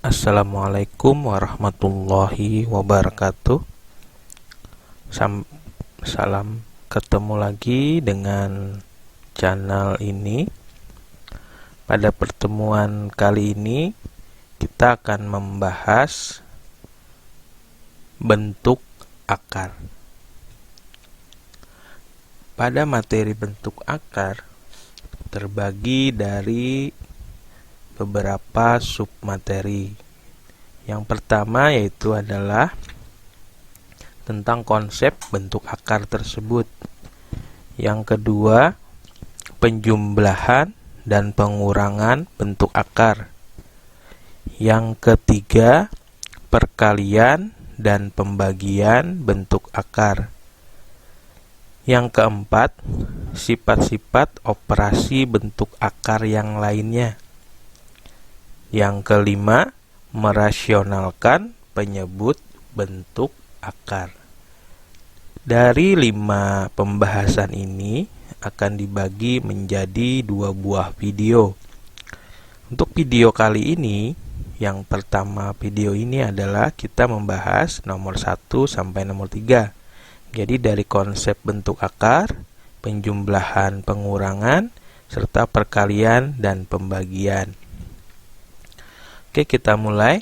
Assalamualaikum warahmatullahi wabarakatuh. Salam ketemu lagi dengan channel ini. Pada pertemuan kali ini kita akan membahas bentuk akar. Pada materi bentuk akar terbagi dari beberapa submateri. Yang pertama yaitu adalah tentang konsep bentuk akar tersebut. Yang kedua, penjumlahan dan pengurangan bentuk akar. Yang ketiga, perkalian dan pembagian bentuk akar. Yang keempat, sifat-sifat operasi bentuk akar yang lainnya. Yang kelima, merasionalkan penyebut bentuk akar. Dari 5 pembahasan ini akan dibagi menjadi 2 buah video. Untuk video kali ini, yang pertama video ini adalah kita membahas nomor 1 sampai nomor 3. Jadi dari konsep bentuk akar, penjumlahan, pengurangan, serta perkalian dan pembagian. Oke, kita mulai.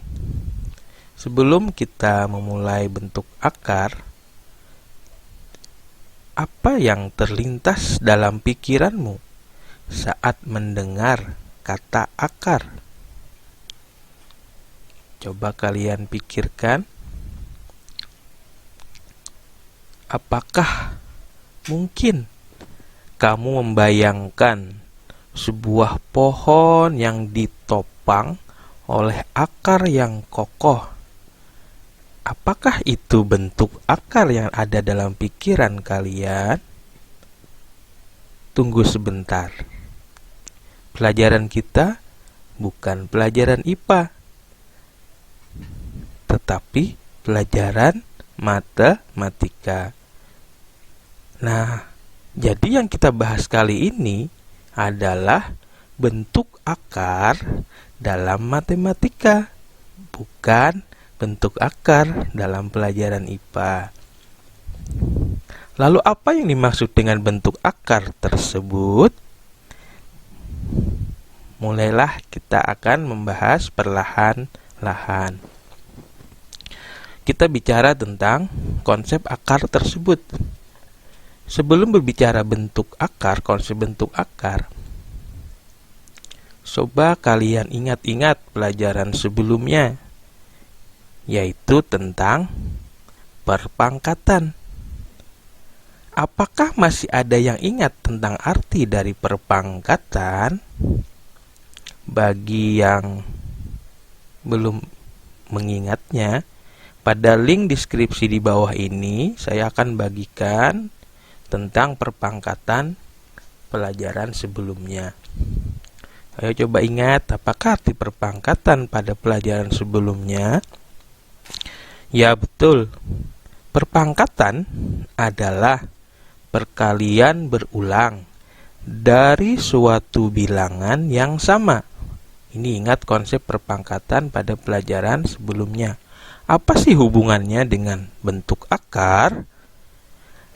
Sebelum kita memulai bentuk akar, apa yang terlintas dalam pikiranmu saat mendengar kata akar? Coba kalian pikirkan. Apakah mungkin kamu membayangkan sebuah pohon yang ditopang oleh akar yang kokoh? Apakah itu bentuk akar yang ada dalam pikiran kalian? Tunggu sebentar. Pelajaran kita bukan pelajaran IPA, tetapi pelajaran matematika. Nah, jadi yang kita bahas kali ini adalah bentuk akar dalam matematika, bukan bentuk akar dalam pelajaran IPA. Lalu apa yang dimaksud dengan bentuk akar tersebut? Mulailah kita akan membahas perlahan-lahan. Kita bicara tentang konsep akar tersebut. Sebelum berbicara bentuk akar, konsep bentuk akar, coba kalian ingat-ingat pelajaran sebelumnya, yaitu tentang perpangkatan. Apakah masih ada yang ingat tentang arti dari perpangkatan? Bagi yang belum mengingatnya, pada link deskripsi di bawah ini saya akan bagikan tentang perpangkatan pelajaran sebelumnya. Ayo coba ingat, apakah arti perpangkatan pada pelajaran sebelumnya? Ya betul, perpangkatan adalah perkalian berulang dari suatu bilangan yang sama. Ini ingat konsep perpangkatan pada pelajaran sebelumnya. Apa sih hubungannya dengan bentuk akar?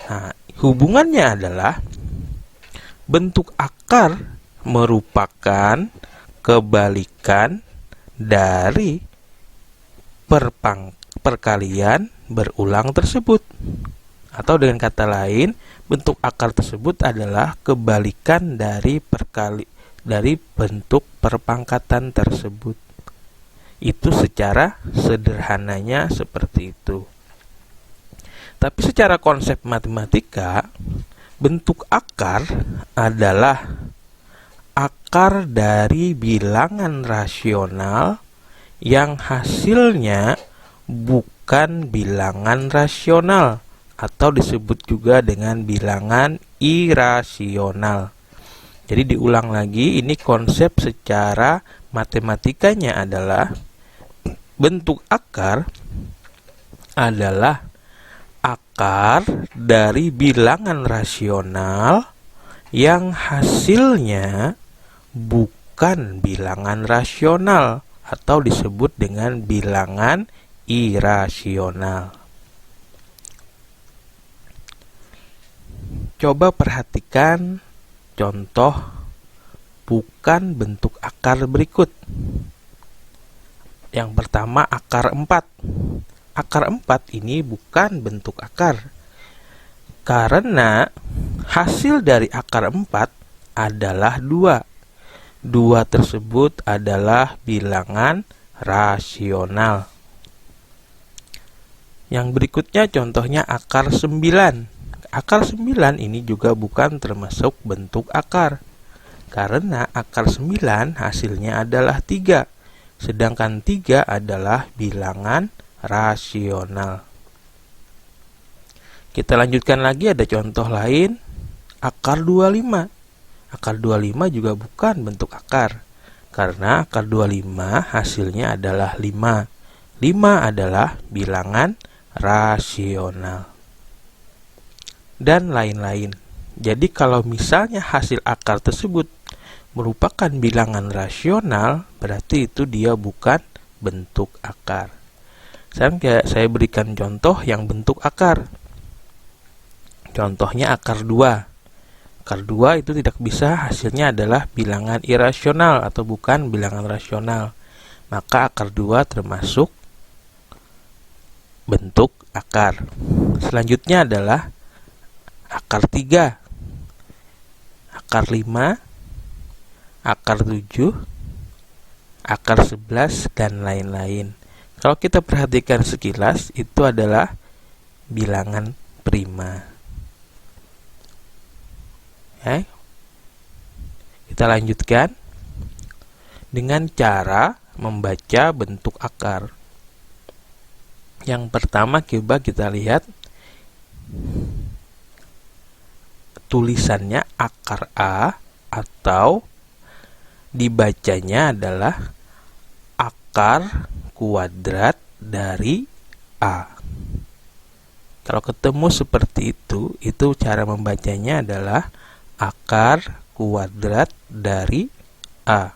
Nah, hubungannya adalah bentuk akar merupakan kebalikan dari perkalian berulang tersebut. Atau dengan kata lain, bentuk akar tersebut adalah kebalikan dari bentuk perpangkatan tersebut. Itu secara sederhananya seperti itu. Tapi secara konsep matematika, bentuk akar adalah akar dari bilangan rasional yang hasilnya bukan bilangan rasional, atau disebut juga dengan bilangan irasional. Jadi diulang lagi, ini konsep secara matematikanya adalah bentuk akar adalah akar dari bilangan rasional yang hasilnya bukan bilangan rasional, atau disebut dengan bilangan irasional. Coba perhatikan contoh bukan bentuk akar berikut. Yang pertama, akar 4. Akar 4 ini bukan bentuk akar, karena hasil dari akar 4 adalah 2. 2 tersebut adalah bilangan rasional. Yang berikutnya contohnya akar 9. Akar 9 ini juga bukan termasuk bentuk akar, karena akar 9 hasilnya adalah 3, sedangkan 3 adalah bilangan rasional. Kita lanjutkan lagi, ada contoh lain, akar 25. Akar 25 juga bukan bentuk akar, karena akar 25 hasilnya adalah 5. 5 adalah bilangan rasional. Dan lain-lain. Jadi kalau misalnya hasil akar tersebut merupakan bilangan rasional, berarti itu dia bukan bentuk akar. Saya berikan contoh yang bentuk akar. Contohnya akar 2. Akar 2 itu tidak bisa, hasilnya adalah bilangan irasional atau bukan bilangan rasional. Maka akar 2 termasuk bentuk akar. Selanjutnya adalah akar 3, akar 5, akar 7, akar 11, dan lain-lain. Kalau kita perhatikan sekilas, itu adalah bilangan prima. Ya. Kita lanjutkan dengan cara membaca bentuk akar. Yang pertama, coba kita lihat tulisannya akar A, atau dibacanya adalah akar kuadrat dari A. Kalau ketemu seperti itu cara membacanya adalah akar kuadrat dari A.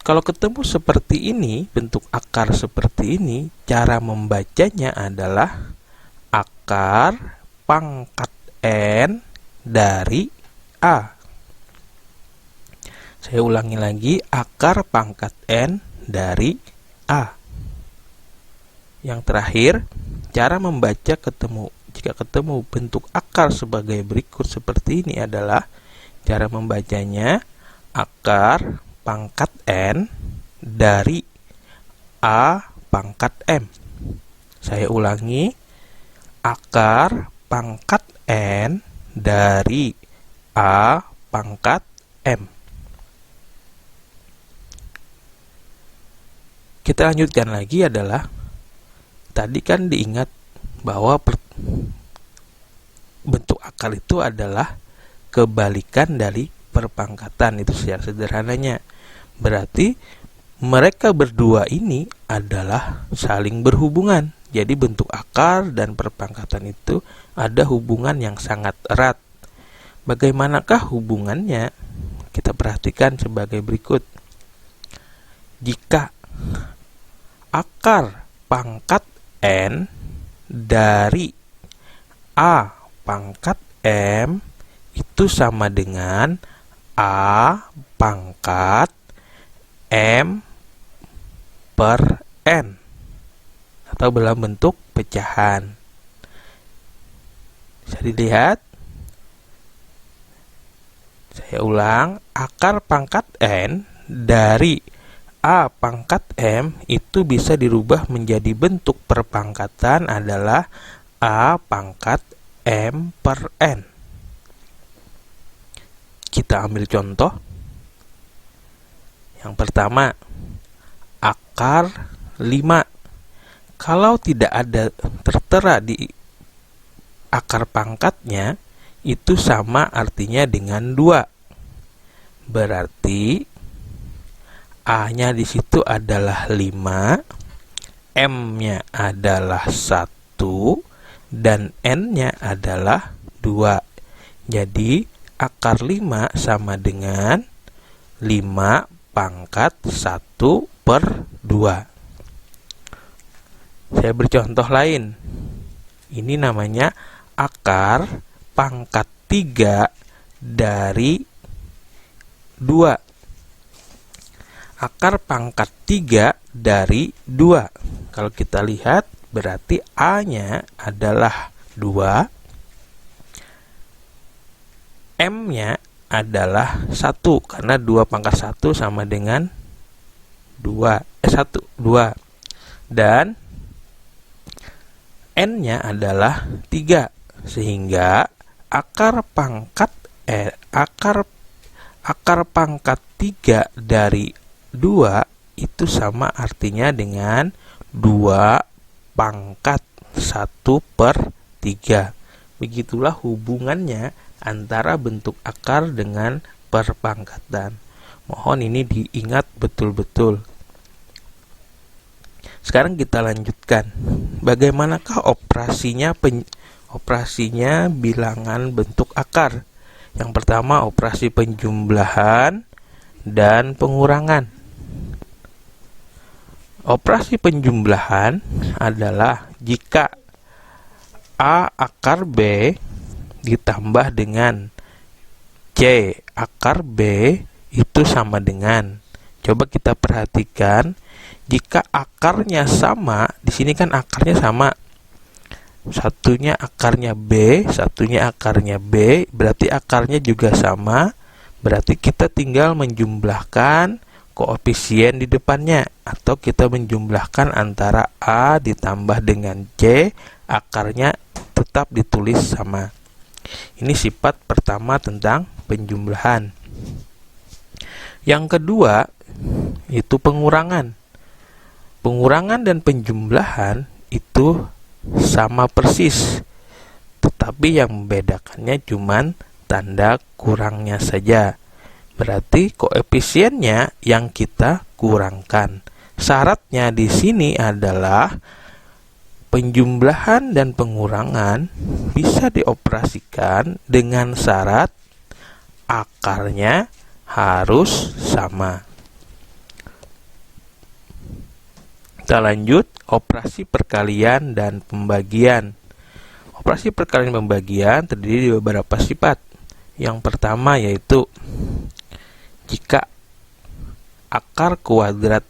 Kalau ketemu seperti ini, bentuk akar seperti ini, cara membacanya adalah akar pangkat N dari A. Saya ulangi lagi, akar pangkat N dari A. Yang terakhir, cara membaca jika ketemu bentuk akar sebagai berikut seperti ini adalah cara membacanya akar pangkat N dari A pangkat M. Saya ulangi, akar pangkat N dari A pangkat M. Kita lanjutkan lagi adalah, tadi kan diingat bahwa bentuk akar itu adalah kebalikan dari perpangkatan, itu secara sederhananya. Berarti mereka berdua ini adalah saling berhubungan. Jadi bentuk akar dan perpangkatan itu ada hubungan yang sangat erat. Bagaimanakah hubungannya? Kita perhatikan sebagai berikut. Jika akar pangkat N dari A pangkat M itu sama dengan A pangkat M per N, atau dalam bentuk pecahan. Bisa dilihat. Saya ulang, akar pangkat N dari A pangkat M itu bisa dirubah menjadi bentuk perpangkatan adalah A pangkat M per N. Kita ambil contoh. Yang pertama, akar 5. Kalau tidak ada tertera di akar pangkatnya, itu sama artinya dengan 2. Berarti A-nya di situ adalah 5, M-nya adalah 1, dan N-nya adalah 2. Jadi akar 5 sama dengan 5 pangkat 1/2. Saya bercontoh lain. Ini namanya akar pangkat 3 dari 2. Akar pangkat 3 dari 2. Kalau kita lihat, berarti A-nya adalah 2, M-nya adalah 1, karena 2 pangkat 1 sama dengan 2, 2. Dan N-nya adalah 3, sehingga akar pangkat 3 dari 2 itu sama artinya dengan 2 pangkat 1/3. Begitulah hubungannya antara bentuk akar dengan perpangkatan. Mohon ini diingat betul-betul. Sekarang kita lanjutkan. Bagaimanakah operasinya bilangan bentuk akar? Yang pertama, operasi penjumlahan dan pengurangan. Operasi penjumlahan adalah jika A akar B ditambah dengan C akar B itu sama dengan. Coba kita perhatikan, jika akarnya sama, di sini kan akarnya sama. Satunya akarnya B, satunya akarnya B, berarti akarnya juga sama. Berarti kita tinggal menjumlahkan koefisien di depannya, atau kita menjumlahkan antara A ditambah dengan C, akarnya tetap ditulis sama. Ini sifat pertama tentang penjumlahan. Yang kedua, itu pengurangan. Pengurangan dan penjumlahan itu sama persis, tetapi yang membedakannya cuma tanda kurangnya saja. Berarti koefisiennya yang kita kurangkan. Syaratnya di sini adalah penjumlahan dan pengurangan bisa dioperasikan dengan syarat akarnya harus sama. Kita lanjut, operasi perkalian dan pembagian. Operasi perkalian dan pembagian terdiri dari beberapa sifat. Yang pertama yaitu jika akar kuadrat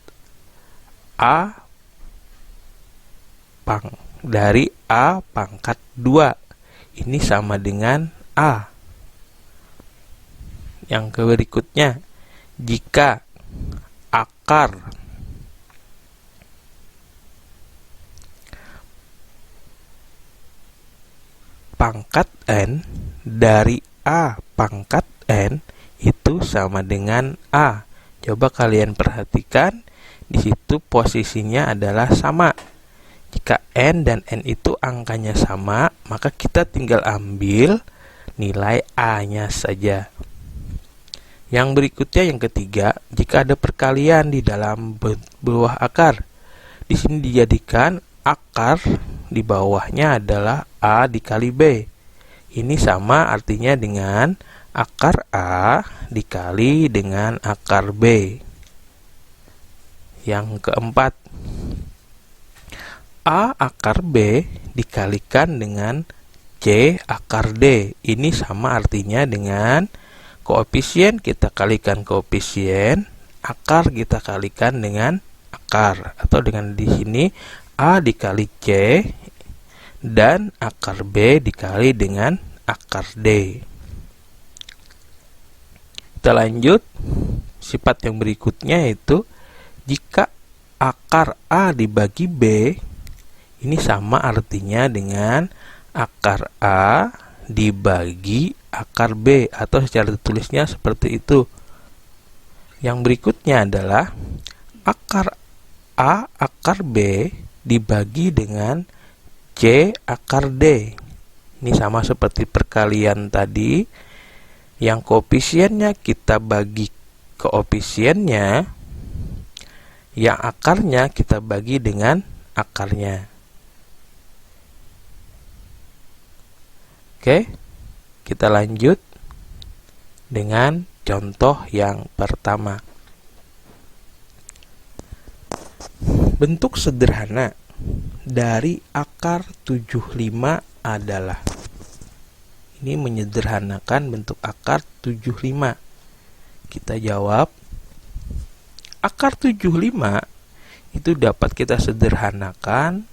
A dari A pangkat 2 ini sama dengan A. Yang berikutnya, jika akar pangkat N dari A pangkat N itu sama dengan A. Coba kalian perhatikan, di situ posisinya adalah sama. Jika N dan N itu angkanya sama, maka kita tinggal ambil nilai A-nya saja. Yang berikutnya, yang ketiga, jika ada perkalian di dalam bawah akar, di sini dijadikan akar di bawahnya adalah A dikali B. Ini sama artinya dengan akar A dikali dengan akar B. Yang keempat, A akar B dikalikan dengan C akar D. Ini sama artinya dengan koefisien kita kalikan koefisien, akar kita kalikan dengan akar, atau dengan di sini A dikali C dan akar B dikali dengan akar D. Kita lanjut, sifat yang berikutnya yaitu jika akar A dibagi B, ini sama artinya dengan akar A dibagi akar B, atau secara ditulisnya seperti itu. Yang berikutnya adalah akar A akar B dibagi dengan C akar D. Ini sama seperti perkalian tadi. Yang koefisiennya kita bagi koefisiennya, yang akarnya kita bagi dengan akarnya. Oke, kita lanjut dengan contoh yang pertama. Bentuk sederhana dari akar 75 adalah, ini menyederhanakan bentuk akar 75. Kita jawab, akar 75 itu dapat kita sederhanakan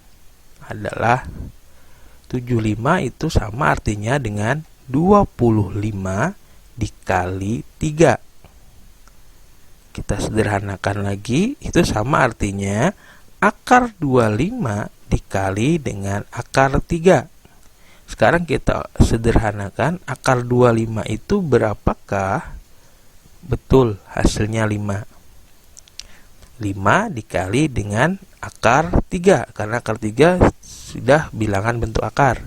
adalah 75 itu sama artinya dengan 25 dikali 3. Kita sederhanakan lagi, itu sama artinya akar 25 dikali dengan akar 3. Sekarang kita sederhanakan, akar 25 itu berapakah? Betul, hasilnya 5. 5 dikali dengan akar 3, karena akar 3 sudah bilangan bentuk akar.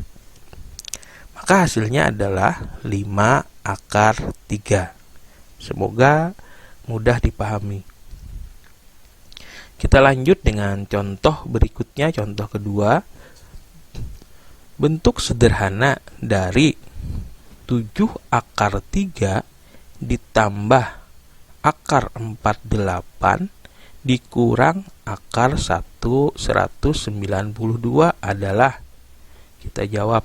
Maka hasilnya adalah 5 akar 3. Semoga mudah dipahami. Kita lanjut dengan contoh berikutnya, contoh kedua. Bentuk sederhana dari 7 akar 3 ditambah akar 48 dikurang akar 192 adalah, kita jawab.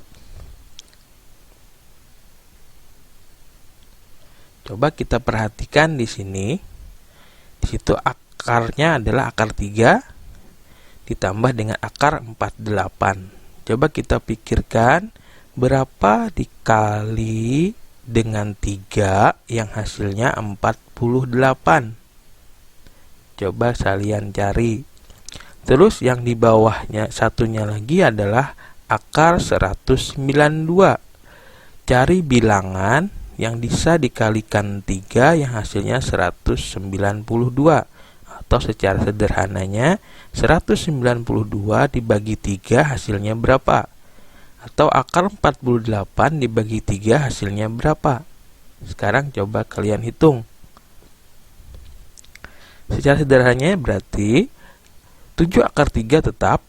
Coba kita perhatikan di sini. Di situ akarnya adalah akar 3 ditambah dengan akar 48. Coba kita pikirkan berapa dikali dengan 3 yang hasilnya 48. Coba kalian cari. Terus yang di bawahnya satunya lagi adalah akar 192. Cari bilangan yang bisa dikalikan 3 yang hasilnya 192. Atau secara sederhananya 192 dibagi 3 hasilnya berapa? Atau akar 48 dibagi 3 hasilnya berapa? Sekarang coba kalian hitung. Secara sederhananya berarti 7 akar 3 tetap.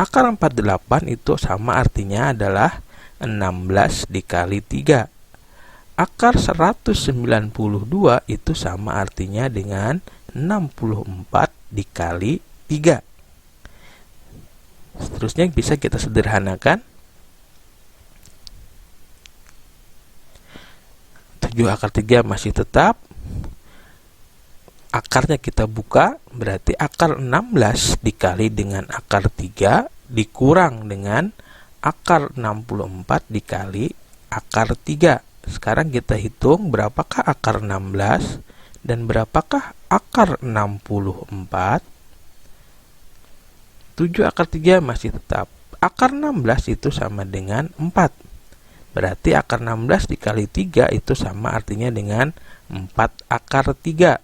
Akar 48 itu sama artinya adalah 16 dikali 3. Akar 192 itu sama artinya dengan 64 dikali 3. Seterusnya bisa kita sederhanakan. 7 akar 3 masih tetap. Akarnya kita buka, berarti akar 16 dikali dengan akar 3 dikurang dengan akar 64 dikali akar 3. Sekarang kita hitung berapakah akar 16 dan berapakah akar 64. 7 akar 3 masih tetap. Akar 16 itu sama dengan 4. Berarti akar 16 dikali 3 itu sama artinya dengan 4 akar 3.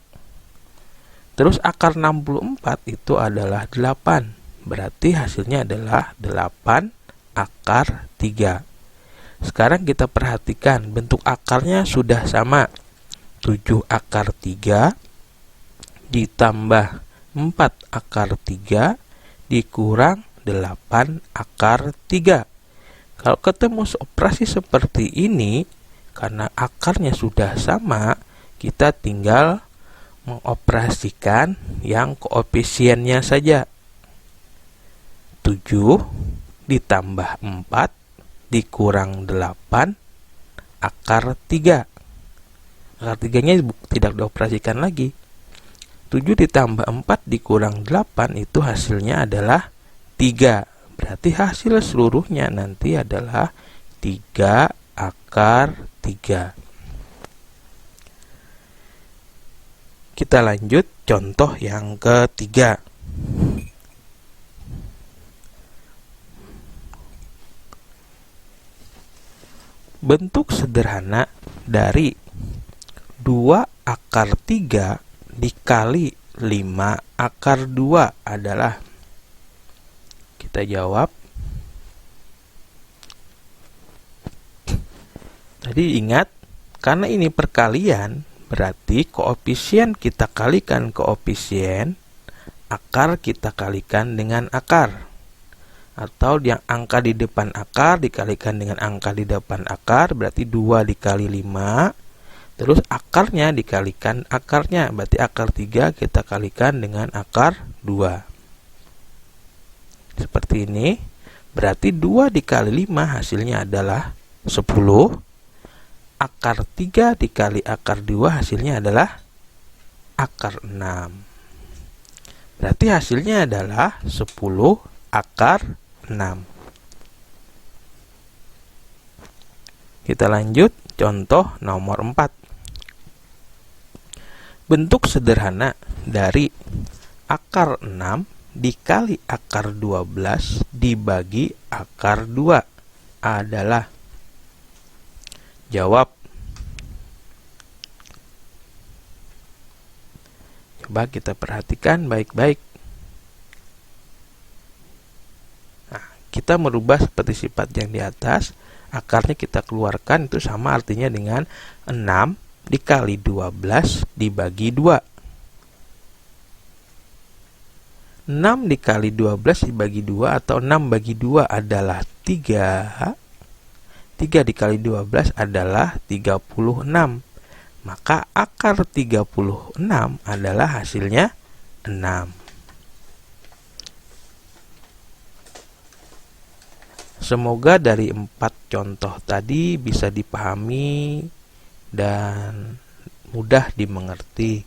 Terus akar 64 itu adalah 8. Berarti hasilnya adalah 8 akar 3. Sekarang kita perhatikan bentuk akarnya sudah sama. 7 akar 3 ditambah 4 akar 3 dikurang 8 akar 3. Kalau ketemu operasi seperti ini, karena akarnya sudah sama, kita tinggal mengoperasikan yang koefisiennya saja. 7 ditambah 4 dikurang 8 akar 3. Akar 3-nya tidak dioperasikan lagi. 7 ditambah 4 dikurang 8 itu hasilnya adalah 3. Berarti hasil seluruhnya nanti adalah 3 akar 3. Kita lanjut contoh yang ketiga. Bentuk sederhana dari 2 akar 3 dikali 5 akar 2 adalah, kita jawab. Tadi ingat, karena ini perkalian, berarti koefisien kita kalikan koefisien, akar kita kalikan dengan akar. Atau yang angka di depan akar dikalikan dengan angka di depan akar, berarti 2 dikali 5. Terus akarnya dikalikan akarnya, berarti akar 3 kita kalikan dengan akar 2. seperti ini. Berarti 2 dikali 5 hasilnya adalah 10. Akar 3 dikali akar 2 hasilnya adalah akar 6. Berarti hasilnya adalah 10 akar 6. Kita lanjut contoh nomor 4. Bentuk sederhana dari akar 6 dikali akar 12 dibagi akar 2 adalah. Jawab. Coba kita perhatikan baik-baik. Nah, kita merubah seperti sifat yang di atas. Akarnya kita keluarkan, itu sama artinya dengan 6 dikali 12 dibagi 2. 6 dikali 12 dibagi 2 atau 6 bagi 2 adalah 3. 3 dikali 12 adalah 36. Maka akar 36 adalah hasilnya 6. Semoga dari 4 contoh tadi bisa dipahami dan mudah dimengerti.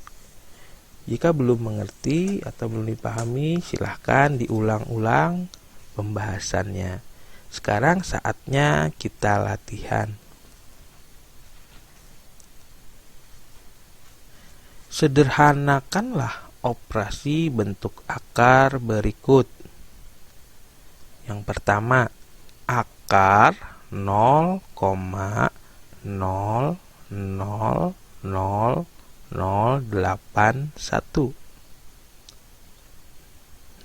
Jika belum mengerti atau belum dipahami, silahkan diulang-ulang pembahasannya. Sekarang saatnya kita latihan. Sederhanakanlah operasi bentuk akar berikut. Yang pertama, akar 0,0000081.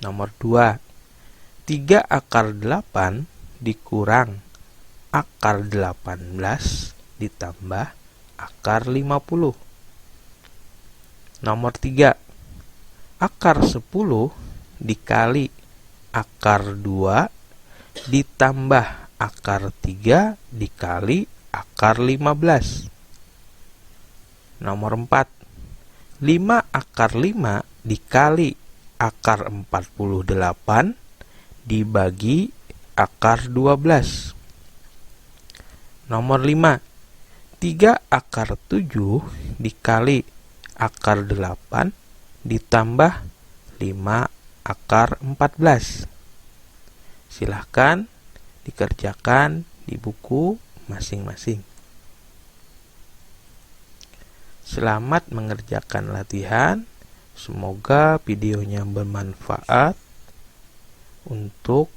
Nomor 2, 3 akar 8 dikurang akar 18 ditambah akar 50. Nomor 3, akar 10 dikali akar 2 ditambah akar 3 dikali akar 15. Nomor 4, 5 akar 5 dikali akar 48 dibagi akar 12. Nomor 5, 3 akar 7 dikali akar 8 ditambah 5 akar 14. Silahkan dikerjakan di buku masing-masing. Selamat mengerjakan latihan. Semoga videonya bermanfaat. Untuk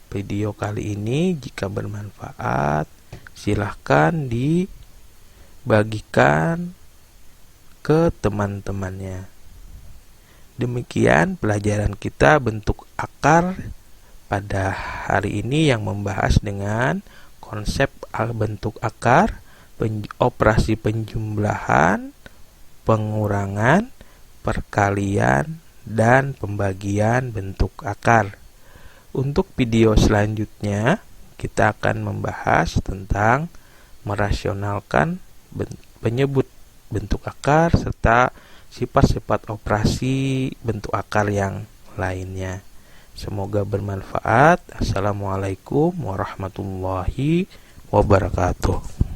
video kali ini, jika bermanfaat, silahkan dibagikan ke teman-temannya. Demikian pelajaran kita bentuk akar pada hari ini yang membahas dengan konsep bentuk akar, operasi penjumlahan, pengurangan, perkalian, dan pembagian bentuk akar. Untuk video selanjutnya, kita akan membahas tentang merasionalkan penyebut bentuk akar serta sifat-sifat operasi bentuk akar yang lainnya. Semoga bermanfaat. Assalamualaikum warahmatullahi wabarakatuh.